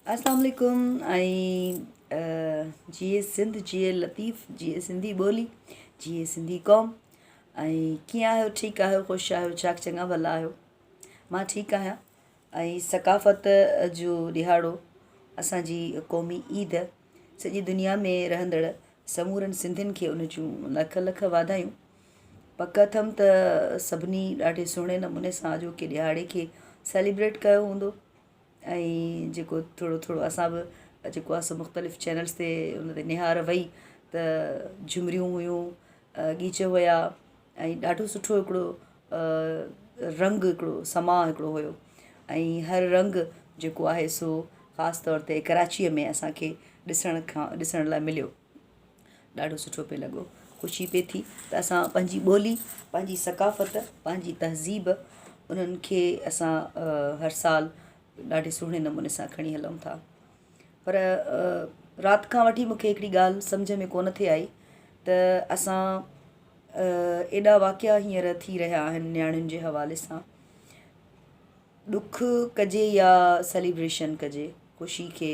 अस्सलाम वालेकुम। जिए सिंध, जिए लतीफ़, जिए सिंधी ॿोली, जिए सिंधी क़ौम। कीअं आहियो? ठीकु आहियो? ख़ुशि आहियो? चाक चङा भला आहियो? मां ठीकु आहियां। सक़ाफ़त जो ॾिहाड़ो, असांजी क़ौमी ईद, सॼी दुनिया में रहंदड़ समूरनि सिंधियुनि खे उन जूं लख लख वाधायूं। पक अथमि त सभिनी ॾाढे सुहिणे नमूने सां अॼोके ॾिहाड़े खे सेलिब्रेट कयो हूंदो। जेको थोरो थोरो असां बि जेको आहे सो मुख़्तलिफ़ चैनल्स ते उन ते निहार वई त झुमरियूं हुयूं, गीच हुया, ॾाढो सुठो हिकिड़ो रंग, हिकिड़ो समा हिकिड़ो हुयो। हर रंग जेको आहे सो ख़ासि तौर ते कराचीअ में असांखे ॾिसण लाइ मिलियो। ॾाढो सुठो पियो लॻो, ख़ुशी पई थी त असां पंहिंजी ॿोली, पंहिंजी सक़ाफ़त, पंहिंजी तहज़ीब, उन्हनि खे असां हर साल ॾाढे सुहिणे नमूने सां खणी हलूं था। पर राति खां वठी मूंखे हिकिड़ी ॻाल्हि सम्झ में कोन थी आई त असां एॾा वाक़िया हींअर थी रहिया आहिनि नियाणियुनि जे हवाले सां। ॾुख कजे या सेलिब्रेशन कजे, ख़ुशी खे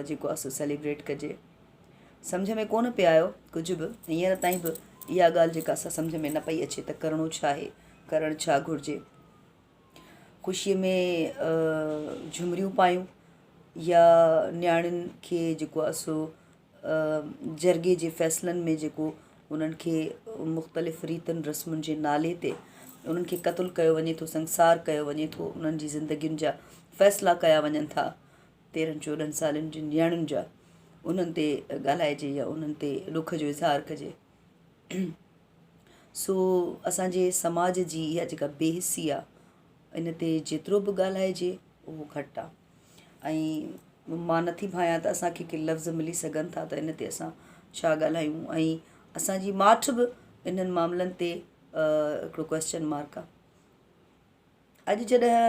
जेको आहे सो सेलिब्रेट कजे, सम्झ में कोन पियो आयो कुझु बि हींअर ताईं बि। इहा ॻाल्हि जेका असां सम्झ में न पई अचे त करिणो छा आहे, करणु छा घुरिजे। ख़ुशीअ में झुमरियूं पायूं या नियाणियुनि खे जेको आहे सो जरगे जे फ़ैसिलनि में जेको उन्हनि खे मुख़्तलिफ़ रीतियुनि रस्मुनि जे नाले ते उन्हनि खे क़तलु कयो वञे थो, संसार कयो वञे थो, उन्हनि जी ज़िंदगियुनि जा फ़ैसिला कया वञनि था 13-14 सालनि जी नियाणियुनि जा, उन्हनि ते ॻाल्हाइजे या उन्हनि ते ॾुख जो इज़हार कजे। सो असांजे समाज जी इहा जेका बेहिसी आहे, इन ते जेतिरो बि ॻाल्हाइजे उहो घटि आहे। मां नथी भायां त असांखे के लफ़्ज़ मिली सघनि था त इन ते असां छा ॻाल्हायूं। असांजी माठ बि इन्हनि मामलनि ते हिकिड़ो क्वेश्चन मार्क आहे। अॼु जॾहिं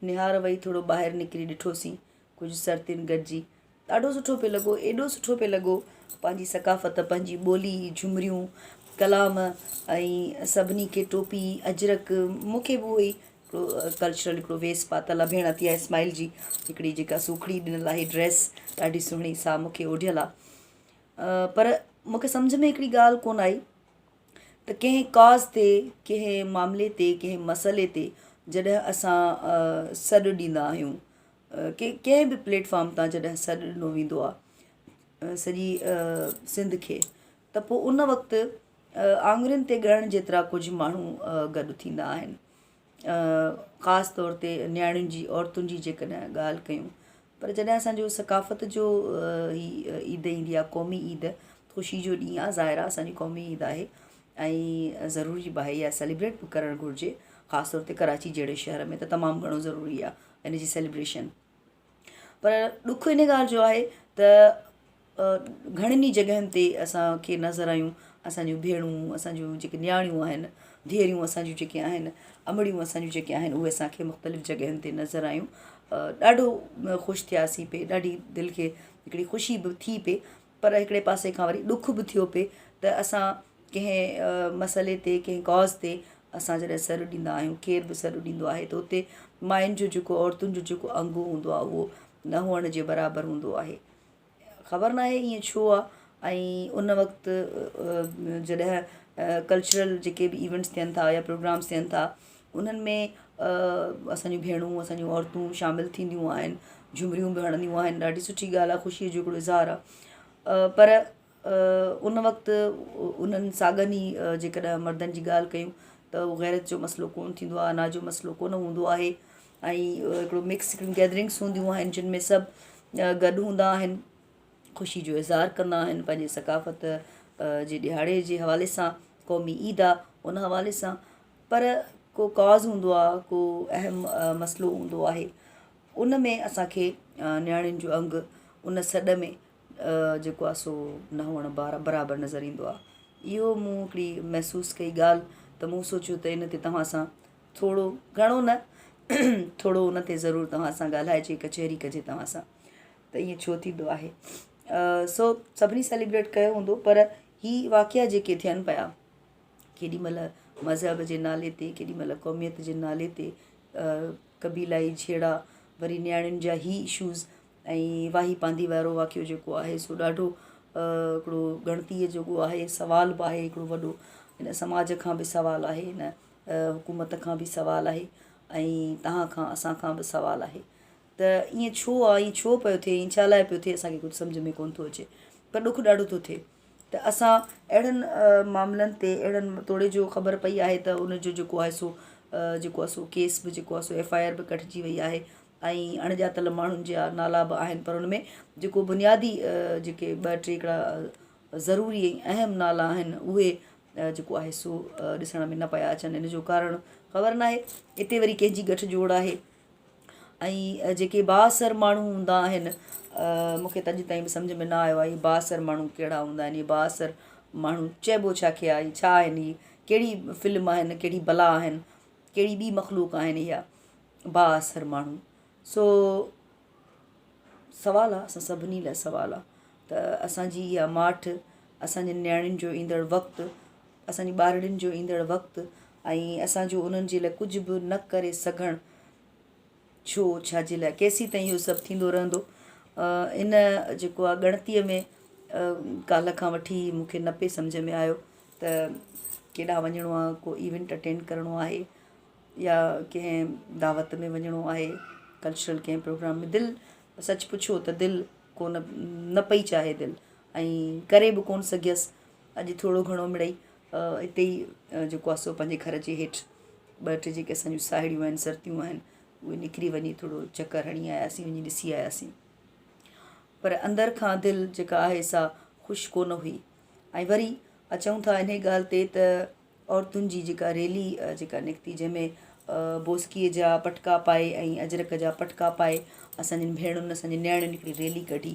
निहार वई, थोरो ॿाहिरि निकिरी ॾिठोसीं, कुझु सरतियुनि गॾिजी, ॾाढो सुठो पियो लॻो, एॾो सुठो पियो लॻो। पंहिंजी सक़ाफ़त, पंहिंजी ॿोली, झुमरियूं, कलाम, सभिनी खे टोपी, अजरक, मूंखे बि उहो ई हिकिड़ो कल्चरल हिकिड़ो वेस पातल आहे। भेण अतिया इस्माइल जी हिकिड़ी जेका सूखड़ी ॾिनल आहे ड्रेस, ॾाढी सुहिणी सा मूंखे ओढियल आहे। पर मूंखे सम्झ में हिकिड़ी ॻाल्हि कोन आई त कंहिं कॉज़ ते, कंहिं मामले ते, कंहिं मसइले ते जॾहिं असां सॾु ॾींदा आहियूं, कंहिं बि प्लेटफॉर्म तां जॾहिं सॾु ॾिनो वेंदो आहे सॼी सिंध खे, त पोइ उन वक़्तु आङुरियुनि ते ॻणण जेतिरा कुझु माण्हू गॾु थींदा आहिनि। ख़ासि तौर ते नियाणियुनि जी, औरतुनि जी जेकॾहिं ॻाल्हि कयूं, पर जॾहिं असांजो सक़ाफ़त जो ईद ईंदी आहे, क़ौमी ईद, ख़ुशी जो ॾींहुं आहे, ज़ाहिर आहे असांजी क़ौमी ईद आहे, ज़रूरी बि आहे इहा सेलिब्रेट बि करणु घुरिजे। ख़ासि तौर ते कराची जहिड़े शहर में त तमामु घणो ज़रूरी आहे इन जी सेलिब्रेशन। पर ॾुख इन ॻाल्हि जो आहे त घणनि ई जॻहियुनि ते असांखे नज़र आयूं असांजूं भेणूं, असांजूं जेके नियाणियूं आहिनि, धीअरियूं असांजूं जेके आहिनि, अमड़ियूं असांजूं जेके आहिनि, उहे असांखे मुख़्तलिफ़ जॻहियुनि ते नज़र आयूं। ॾाढो ख़ुशि थियासीं पे, ॾाढी दिलि खे हिकिड़ी ख़ुशी बि थी पे, पर हिकिड़े पासे खां वरी ॾुख बि थियो पे त असां कंहिं मसइले ते, कंहिं कॉज़ ते असां जॾहिं सॾु ॾींदा आहियूं, केर बि सॾु ॾींदो आहे त उते मायुनि जो जेको, औरतुनि जो जेको अंग हूंदो आहे उहो न हुअण जे बराबरि हूंदो आहे। ख़बर न आहे ईअं छो आहे। उन वक़्तु जॾहिं कल्चरल जेके बि इवेंट्स थियनि था या प्रोग्राम्स थियनि था, उन्हनि में असांजूं भेणूं, असांजूं औरतूं शामिलु थींदियूं आहिनि, झुमरियूं बि हणंदियूं आहिनि, ॾाढी सुठी ॻाल्हि आहे, ख़ुशीअ जो हिकिड़ो इज़हार आहे। पर उन वक़्तु उन्हनि साॻनि ई जेकॾहिं मर्दनि जी ॻाल्हि कयूं त उहो गैरत जो मसइलो कोन थींदो आहे, अनाज जो मसइलो कोन हूंदो आहे, हिकिड़ो मिक्स गैदरिंग्स हूंदियूं आहिनि जिन में सभु गॾु हूंदा आहिनि, ख़ुशी जो इज़हार कंदा आहिनि पंहिंजे सक़ाफ़त जे ॾिहाड़े जे हवाले सां। क़ौमी ईद आहे उन हवाले सां। पर को कॉज़ हूंदो आहे, को अहम मसइलो हूंदो आहे, उन में असांखे नियाणियुनि जो अंग उन सॾ में जेको आहे सो न हुअण बराबरि नज़र ईंदो आहे। इहो मूं हिकिड़ी महसूसु कई ॻाल्हि, त मूं सोचियो त इन ते तव्हां सां थोरो घणो न थोरो उन ते ज़रूरु तव्हां सां ॻाल्हाइजे, कचहरी कजे तव्हां सां, त ईअं छो थींदो आहे। सो सभिनी सेलिब्रेट कयो हूंदो, पर ही वाक़िया जेके थियनि पिया, केॾीमहिल मज़हब जे नाले ते, केॾीमहिल क़ौमियत जे नाले ते, क़बीलाई झेड़ा वरी नियाणियुनि जा ही इशूज़ ऐं वाही पांदी वारो वाक़ियो जेको आहे सो ॾाढो हिकिड़ो गणतीअ जोॻो आहे, सुवाल बि आहे हिकिड़ो वॾो। हिन समाज खां बि सुवालु आहे, हिन हुकूमत खां बि सुवालु आहे, ऐं तव्हां खां असां खां बि सुवालु आहे त ईअं छो आहे, ईअं छो पियो थिए, ईअं छा लाइ पियो थिए, असांखे कुझु सम्झ में कोन थो अचे। पर ॾुख ॾाढो थो थिए त असां अहिड़नि मामलनि ते अहिड़नि तोड़े जो ख़बर पई आहे त उनजो जेको आहे सो जेको आहे सो केस बि जेको आहे सो FIR बि कटिजी वई आहे ऐं अणॼातल माण्हुनि जा नाला बि आहिनि, पर उन में जेको बुनियादी जेके 2-3 हिकिड़ा ज़रूरी ऐं अहम नाला आहिनि उहे जेको आहे सो ॾिसण में न पिया अचनि। इन जो कारण ख़बर न आहे, हिते वरी कंहिंजी गठजोड़ आहे ऐं जेके बाअसर माण्हू हूंदा आहिनि, मूंखे त अॼु ताईं बि सम्झ में न आयो आहे बाअसर माण्हू कहिड़ा हूंदा आहिनि, बाअसर माण्हू चइबो छा खे आहे, छा आहिनि, कहिड़ी फिल्म आहिनि, कहिड़ी बला आहिनि, कहिड़ी ॿी मख़लूक आहिनि इहा बाअसर माण्हू। सो सुवालु आहे, असां सभिनी लाइ सुवालु आहे त असांजी इहा माठि, असांजे नियाणियुनि जो ईंदड़ वक़्तु, असांजी ॿारड़ियुनि जो ईंदड़ वक़्तु ऐं असांजो उन्हनि जे लाइ कुझु बि न करे सघणु छो, छाजे लाइ, केसीं ताईं इहो सभु थींदो रहंदो। इन जेको आहे ॻणतीअ में काल्ह खां वठी मूंखे न पिए सम्झ में आयो त केॾांहुं वञिणो आहे, को इवेंट अटेंड करिणो आहे या कंहिं दावत में वञिणो आहे, कल्चरल कंहिं प्रोग्राम में। दिलि सच पुछो त दिलि कोन न पई चाहे दिलि, ऐं करे बि कोन सघियसि। अॼु थोरो घणो मिड़ई हिते ई जेको आहे सो पंहिंजे घर जे हेठि 2-3 जेके असांजियूं साहेड़ियूं आहिनि, सरतियूं आहिनि, उहे निकिरी वञी थोरो चकर हणी आयासीं, वञी ॾिसी आयासीं। पर अंदरि खां दिलि जेका आहे सा ख़ुशि कोन हुई। ऐं वरी अचूं था इन ॻाल्हि ते त औरतुनि जी जेका रैली जेका निकिती, जंहिंमें बोस्कीअ जा पटका पाए ऐं अजरक जा पटका पाए असांजियुनि भेणुनि, असांजी नियाणियुनि हिकिड़ी रैली कढी,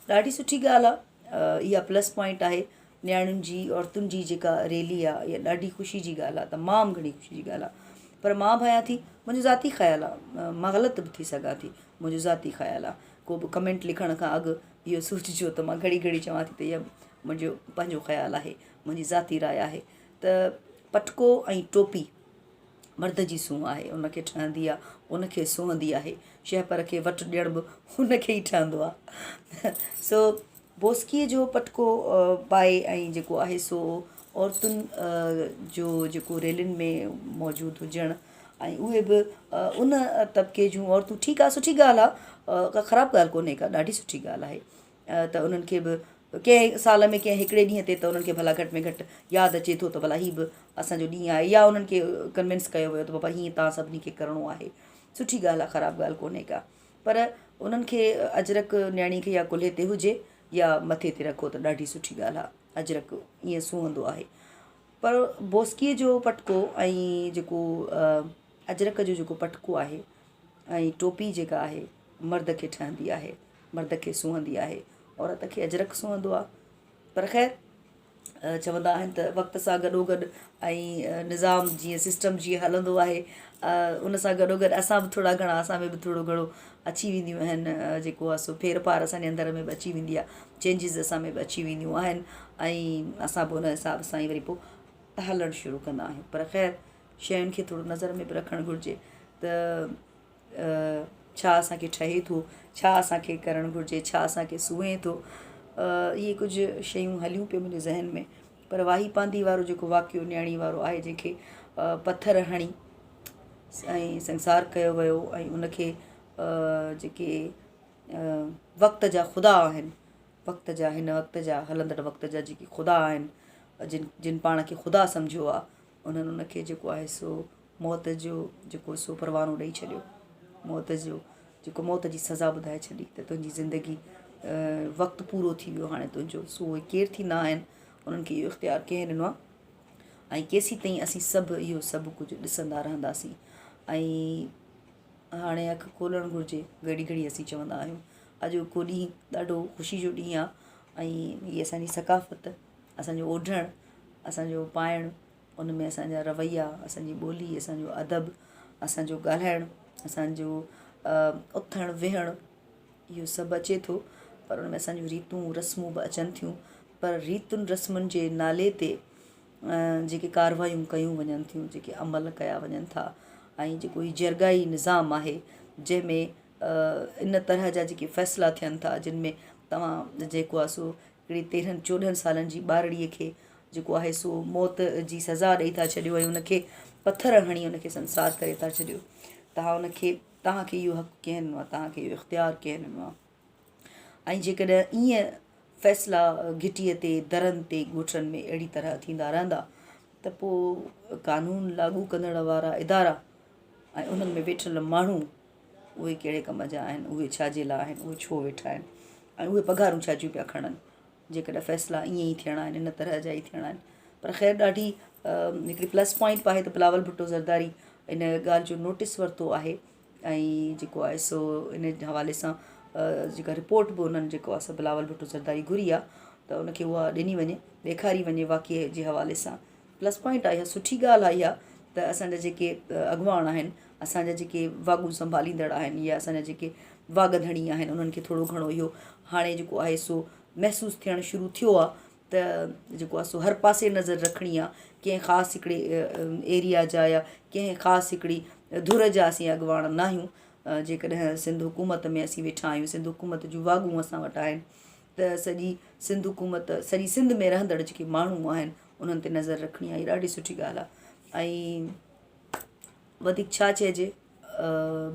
ॾाढी सुठी ॻाल्हि आहे। इहा प्लस पॉइंट आहे नियाणियुनि जी, औरतुनि जी जेका रैली आहे, इहा ॾाढी ख़ुशी जी ॻाल्हि आहे, तमामु घणी ख़ुशी जी ॻाल्हि आहे। पर मां भायां थी, मुंहिंजो ज़ाती ख़्यालु आहे, मां ग़लति बि थी सघां थी, मुंहिंजो ज़ाती ख़्यालु आहे। को बि कमेंट लिखण खां अॻु इहो सोचिजो त मां घड़ी घड़ी चवां थी त इहा मुंहिंजो पंहिंजो ख़्यालु आहे, मुंहिंजी ज़ाती राय आहे त पटको ऐं टोपी मर्द जी सूंहं आहे, उनखे ठहंदी आहे, उनखे सूंहंदी आहे, शहपर खे वटि ॾियण बि उनखे ई ठहंदो आहे। सो बोस्कीअ जो पटको पाए ऐं जेको आहे सो औरतुनि जो जेको रैलियुनि में मौजूदु हुजणु, ऐं उहे बि उन तबिके जूं औरतूं, ठीकु आहे, सुठी ॻाल्हि आहे, का ख़राबु ॻाल्हि कोन्हे का, ॾाढी सुठी ॻाल्हि आहे त उन्हनि खे बि कंहिं साल में कंहिं हिकिड़े ॾींहं ते त उन्हनि खे भला घटि में घटि यादि अचे थो त भला हीअ बि असांजो ॾींहुं आहे, या उन्हनि खे कन्विंस कयो वियो त बाबा हीअं तव्हां सभिनी खे करिणो आहे, सुठी ॻाल्हि आहे, ख़राबु ॻाल्हि कोन्हे का। पर उन्हनि खे अजरक न्याणी खे या कुल्हे ते हुजे या मथे ते रखो त ॾाढी सुठी ॻाल्हि आहे, अजरक ईअं सूंहंदो आहे। पर बोस्कीअ जो पटको ऐं जेको अजरक जो जेको पटको आहे ऐं टोपी जेका आहे, मर्द खे ठहंदी आहे, मर्द खे सूंहंदी आहे, औरत खे अजरक सूंहंदो आहे। पर ख़ैरु चवंदा आहिनि त वक़्त सां गॾोगॾु ऐं निज़ाम जीअं सिस्टम जीअं हलंदो आहे, उन सां गॾोगॾु असां बि थोरा घणा, असां में बि थोरो घणो अची वेंदियूं आहिनि, जेको आहे सो फेर फार असांजे अंदर में बि अची वेंदी आहे, चेंजिस असां में बि अची वेंदियूं आहिनि, ऐं असां बि उन हिसाब सां ई वरी पोइ हलणु शुरू कंदा आहियूं। पर ख़ैरु शयुनि खे थोरो नज़र में बि रखणु घुरिजे त छा असांखे ठहे थो, छा असांखे करणु घुरिजे, छा असांखे सूंहे थो। इहे कुझु शयूं हलियूं पियूं मुंहिंजे ज़हन में। पर वाही पांदी वारो जेको वाक़ियो न्याणी वारो आहे, जंहिंखे पथर हणी ऐं संसार कयो वियो, ऐं उनखे जेके वक़्त जा ख़ुदा आहिनि, वक़्त जा, हिन वक़्त जा, हलंदड़ वक़्त जा जेके ख़ुदा आहिनि, जिन पाण खे ख़ुदा सम्झियो आहे, उन्हनि उनखे जेको आहे सो मौत जो जेको सो परवानो ॾेई छॾियो, मौत जो जेको मौत जी सज़ा ॿुधाए छॾी त तुंहिंजी ज़िंदगी वक़्तु पूरो थी वियो हाणे तुंहिंजो। सो उहे केरु थींदा आहिनि, उन्हनि खे इहो इख़्तियारु कंहिं ॾिनो आहे, ऐं केसीं ताईं असीं सभु इहो सभु कुझु ॾिसंदा रहंदासीं। ऐं हाणे अखि खोलणु घुरिजे, घड़ी घड़ी असीं चवंदा आहियूं अॼु को ॾींहुं ॾाढो ख़ुशी जो ॾींहुं आहे, ऐं हीअ असांजी सकाफ़त, असांजो ओढ़णु, असांजो पाइणु, उन में असांजा रवैया, असांजी ॿोली, असांजो अदब, असांजो ॻाल्हाइणु, असांजो उथणु वेहणु, इहो सभु अचे थो। पर उन में असांजूं रीतूं रस्मूं बि अचनि थियूं। पर रीतुनि रस्मुनि जे नाले ते जेके कारवायूं कयूं वञनि थियूं, जेके अमल कया वञनि था, ऐं जेको हीउ जरगाई निज़ाम आहे, जंहिंमें इन तरह जा जेके फ़ैसिला थियनि था जिन में तव्हां जेको आहे सो हिकिड़ी 13-14 सालनि जी ॿारड़ीअ खे जेको आहे सो मौत जी सज़ा ॾेई था छॾियो ऐं उनखे पथर हणी उनखे संसार करे था छॾियो। तव्हांखे इहो हक़ु कंहिं ॾिनो आहे, तव्हांखे इहो इख़्तियारु कंहिं ॾिनो आहे। ऐं जेकॾहिं ईअं फ़ैसिला घिटीअ ते दरनि ते ॻोठनि में अहिड़ी तरह थींदा रहंदा त पोइ कानून लागू कंदड़ वारा इदारा ऐं उन्हनि में वेठल माण्हू उहे कहिड़े कम जा आहिनि, उहे छाजे लाइ आहिनि, उहे छो वेठा आहिनि ऐं उहे पघारूं छाजियूं पिया खणनि जेकॾहिं फ़ैसिला ईअं ई थियणा आहिनि, इन तरह जा ई थियणा आहिनि। पर ख़ैर ॾाढी हिकिड़ी प्लस पॉइंट बि आहे त बिलावल भुट्टो ज़रदारी इन ॻाल्हि जो नोटिस वरितो आहे ऐं जेको आहे सो इन हवाले सां जेका रिपोर्ट बि उन्हनि जेको आहे सो बिलावल भुट्टो ज़रदारी घुरी आहे त उनखे उहा ॾिनी वञे, ॾेखारी वञे वाक़िए जे हवाले सां। प्लस पॉइंट आहे, इहा सुठी ॻाल्हि आहे इहा त असांजा जेके अॻुवाण आहिनि, असांजा जेके वाॻू संभालींदड़ आहिनि या असांजा जेके वागधणी आहिनि उन्हनि खे थोरो घणो इहो हाणे जेको आहे सो महसूसु थियणु शुरू थियो आहे त जेको आहे सो हर पासे नज़र रखणी आहे, कंहिं ख़ासि हिकिड़े एरिया जा या कंहिं ख़ासि हिकिड़ी धुर जा असीं अॻुवाण न आहियूं। जेकॾहिं सिंध हुकूमत में असीं वेठा आहियूं, सिंध हुकूमत जूं वाॻूं असां वटि आहिनि त सॼी सिंध हुकूमत, सॼी सिंध में रहंदड़ जेके माण्हू आहिनि उन्हनि ते नज़र रखणी आहे, इहा ॾाढी सुठी ॻाल्हि आहे। ऐं वधीक छा चइजे,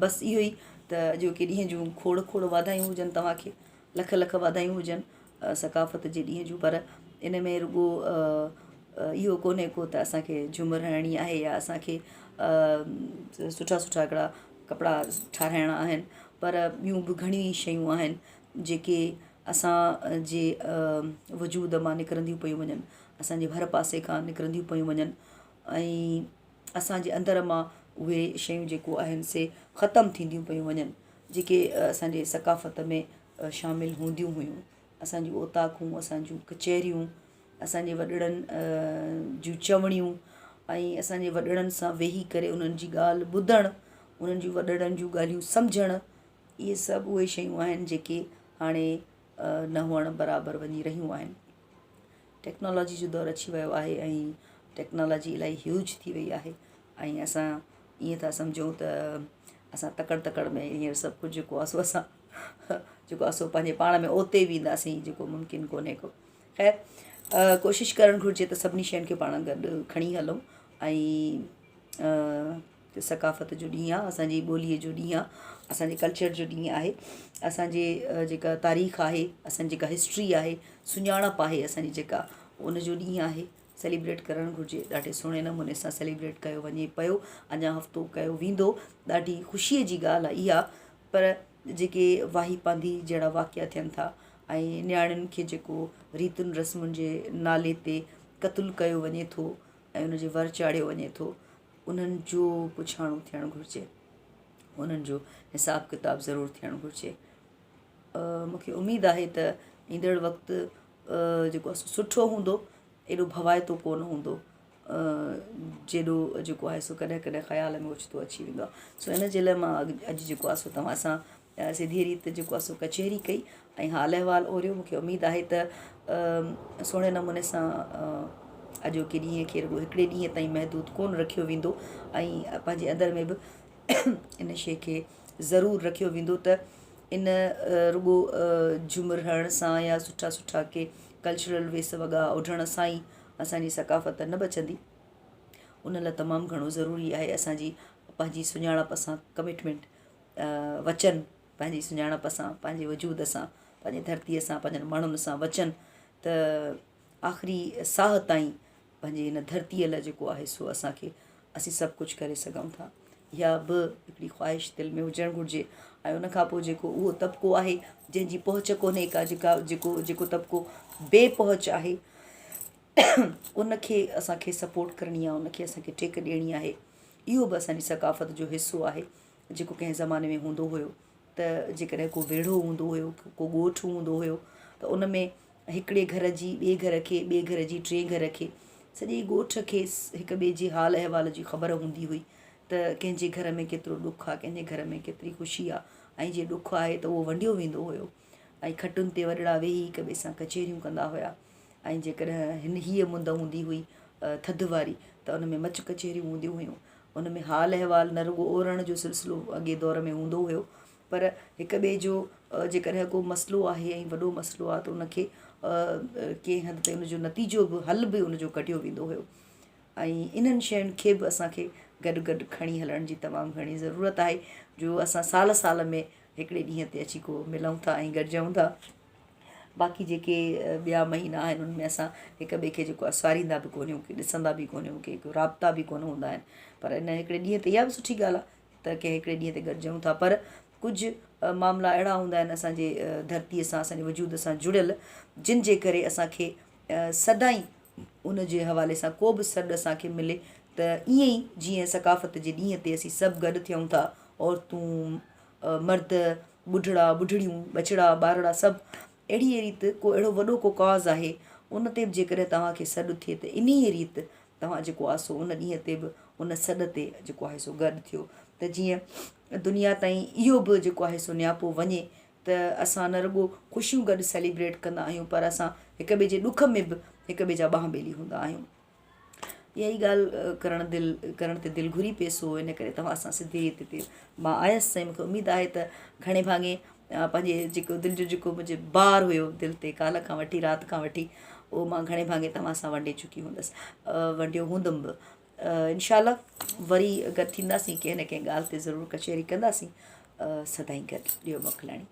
बसि इहो ई त अॼोके ॾींहं जूं खोड़ वाधायूं हुजनि तव्हांखे, लख लख वाधायूं हुजनि सकाफ़त जे ॾींहं जूं। पर इन में रुॻो इहो कोन्हे को त असांखे झूमर हणणी आहे या असांखे सुठा हिकिड़ा कपिड़ा ठाराइणा आहिनि, पर ॿियूं बि घणियूं ई शयूं आहिनि जेके असांजे वजूद मां निकिरंदियूं पियूं वञनि, असांजे हर पासे खां निकिरंदियूं पियूं वञनि ऐं असांजे अंदर मां उहे शयूं जेको आहिनि से ख़तमु थींदियूं पियूं वञनि जेके असांजे सकाफ़त में शामिलु हूंदियूं हुयूं। असांजूं ओताकूं, असांजूं कचहरियूं, असांजे वॾड़नि जूं चवणियूं ऐं असांजे वॾड़नि सां वेही करे उन्हनि जी ॻाल्हि ॿुधणु, उन्हनि जूं वॾड़नि जूं ॻाल्हियूं सम्झणु, इहे सभु उहे शयूं आहिनि जेके हाणे न हुअणु बराबरि वञी रहियूं आहिनि। टेक्नोलॉजी जो दौरु अची वियो आहे ऐं टेक्नोलॉजी इलाही ह्यूज थी वई आहे ऐं असां ईअं था सम्झूं त असां तकड़ में हींअर सभु कुझु जेको आहे सो असां जेको आहे सो पंहिंजे पाण में ओते वेंदासीं, जेको मुमकिन कोन्हे को। ख़ैर कोशिशि करणु घुरिजे त सभिनी शयुनि खे पाण गॾु खणी हलूं ऐं सकाफ़त जो ॾींहुं आहे, असांजी ॿोलीअ जो ॾींहुं आहे, असांजे कल्चर जो ॾींहुं आहे, असांजे जेका तारीख़ आहे, असांजी जेका हिस्ट्री आहे, सुञाणप आहे असांजी जेका, उनजो ॾींहुं आहे, सेलिब्रेट करणु घुरिजे। ॾाढे सुहिणे नमूने सां सेलिब्रेट कयो वञे पियो, अञा हफ़्तो कयो वेंदो, ॾाढी ख़ुशीअ जी ॻाल्हि आहे इहा। पर जेके वाही पांधी जहिड़ा वाक़िया थियनि था ऐं नियाणियुनि खे जेको रीतियुनि रस्मुनि जे नाले ते क़तलु कयो वञे थो ऐं उनजे वर चाढ़ियो वञे थो, उन्हनि जो पुछाणो थियणु घुरिजे, उन्हनि जो हिसाबु किताबु ज़रूरु थियणु घुरिजे। मूंखे उमेदु आहे त ईंदड़ वक़्तु जेको आहे सुठो हूंदो, एॾो भवाइतो कोन हूंदो जेॾो जेको आहे सो कॾहिं कॾहिं ख़्याल में ओचितो अची वेंदो आहे। सो इन जे लाइ मां अॼु जेको आहे सो तव्हां सां सिधी रीति जेको आहे सो कचहरी कई ऐं हाल अहिवाल ओरियो। मूंखे उमेदु आहे त सुहिणे नमूने सां अॼोके ॾींहं खे रुॻो हिकिड़े ॾींहं ताईं महदूद कोन रखियो वेंदो ऐं पंहिंजे अंदर में बि इन शइ खे ज़रूरु रखियो वेंदो त इन रुॻो झूमर हणण सां या सुठा के कल्चरल वेस वॻा ओढ़ण सां ई असांजी सकाफ़त न बचंदी। उन लाइ तमामु घणो ज़रूरी आहे असांजी पंहिंजी सुञाणप सां कमिटमेंट, वचन पंहिंजी सुञाणप सां, पंहिंजे वजूद सां, पंहिंजे धरतीअ सां, पंहिंजनि माण्हुनि सां वचन त आख़िरी साह ताईं पंहिंजे हिन धरतीअ लाइ जेको आहे सो असीं सभु कुझु करे सघूं था। इहा बि हिकिड़ी ख़्वाहिश दिलि में हुजणु घुरिजे ऐं उनखां पोइ जेको उहो तबिको आहे जंहिंजी पहुच कोन्हे का, जेको तबिको बेपहुच आहे, उनखे असांखे सपोर्ट करणी आहे, उनखे असांखे टेक ॾियणी आहे। इहो बि असांजी सकाफ़त जो हिसो आहे जेको कंहिं ज़माने में हूंदो हुयो त जेकॾहिं को वेढ़ो हूंदो हुयो, को ॻोठु हूंदो हुयो त उन में हिकिड़े घर जी ॿिए घर खे, ॿिए घर जी टे घर खे, सॼे ॻोठ खे हिक ॿिए जे हाल अहिवाल जी ख़बर हूंदी हुई त कंहिंजे घर में केतिरो ॾुखु आहे, कंहिंजे घर में केतिरी ख़ुशी आहे ऐं जे ॾुखु आहे त उहो वंडियो वेंदो हुयो ऐं खटुनि ते वॾड़ा वेही हिक ॿिए सां कचहरियूं कंदा हुया। ऐं जेकॾहिं हीअ मुंद हूंदी हुई थधि वारी त उन में मच कचहरियूं हूंदियूं हुयूं, उन में हाल अहिवाल न रुॻो ओरण जो सिलसिलो अॻे दौर में हूंदो हुयो पर हिक ॿिए जो जेकॾहिं को मसइलो आहे ऐं वॾो मसइलो आहे त उनखे कंहिं हद ताईं उनजो नतीजो बि हल बि उनजो कढियो वेंदो हुयो। ऐं इन्हनि शयुनि खे बि असांखे गॾु गॾु खणी हलण जी तमामु घणी ज़रूरत आहे, जो असां साल साल में हिकिड़े ॾींहं ते अची को मिलूं था ऐं गॾिजूं था। बाक़ी जेके ॿिया महीना आहिनि उनमें असां हिक ॿिए खे जेको असारींदा बि कोन आहियूं, की ॾिसंदा बि कोन आहियूं, के राब्ता बि कोन हूंदा आहिनि। पर इन हिकिड़े ॾींहं ते इहा बि सुठी ॻाल्हि आहे त कंहिं हिकिड़े ॾींहं ते गॾिजूं था। पर कुझु मामला अहिड़ा हूंदा आहिनि असांजे धरतीअ सां, असांजे वजूद सां जुड़ियल, जिन जे करे असांखे सदाईं उन जे हवाले सां को बि सॾु असांखे मिले त ईअं ई जीअं सकाफ़त जे ॾींहं ते असीं सभु गॾु थियूं था, औरतूं, मर्द, ॿुढड़ा ॿुढड़ियूं, बछड़ा ॿारड़ा, सभु अहिड़ी रीति को अहिड़ो वॾो को कॉज़ आहे उन ते बि जेकॾहिं तव्हांखे सॾु थिए त इन ई रीति तव्हां जेको आहे सो उन ॾींहं ते बि उन सॾ ते जेको आहे सो गॾु थियो, त जीअं दुनिया ताईं इहो बि जेको आहे सो नियापो वञे त असां न रुॻो ख़ुशियूं गॾु सेलिब्रेट कंदा आहियूं, पर असां हिक ॿिए जे ॾुख में बि हिक ॿिए जा ॿांह ॿेली हूंदा आहियूं। इहा ई ॻाल्हि करण ते दिलि घुरी पिए सो इन करे तव्हां सां सिधी रीति ते मां आयसि ऐं मूंखे उमेदु आहे त घणे भाङे पंहिंजे जेको दिलि जो जेको मुंहिंजे बार हुयो दिलि ते काल्ह खां वठी राति खां वठी, उहो मां घणे भाङे तव्हां सां वंडे चुकी हूंदसि, वंडियो हूंदमि बि। इनशाला वरी गॾु थींदासीं, कंहिं न कंहिं ॻाल्हि ते ज़रूरु कचहरी कंदासीं। सदाईं गॾु ॾियो मोकिलाणी।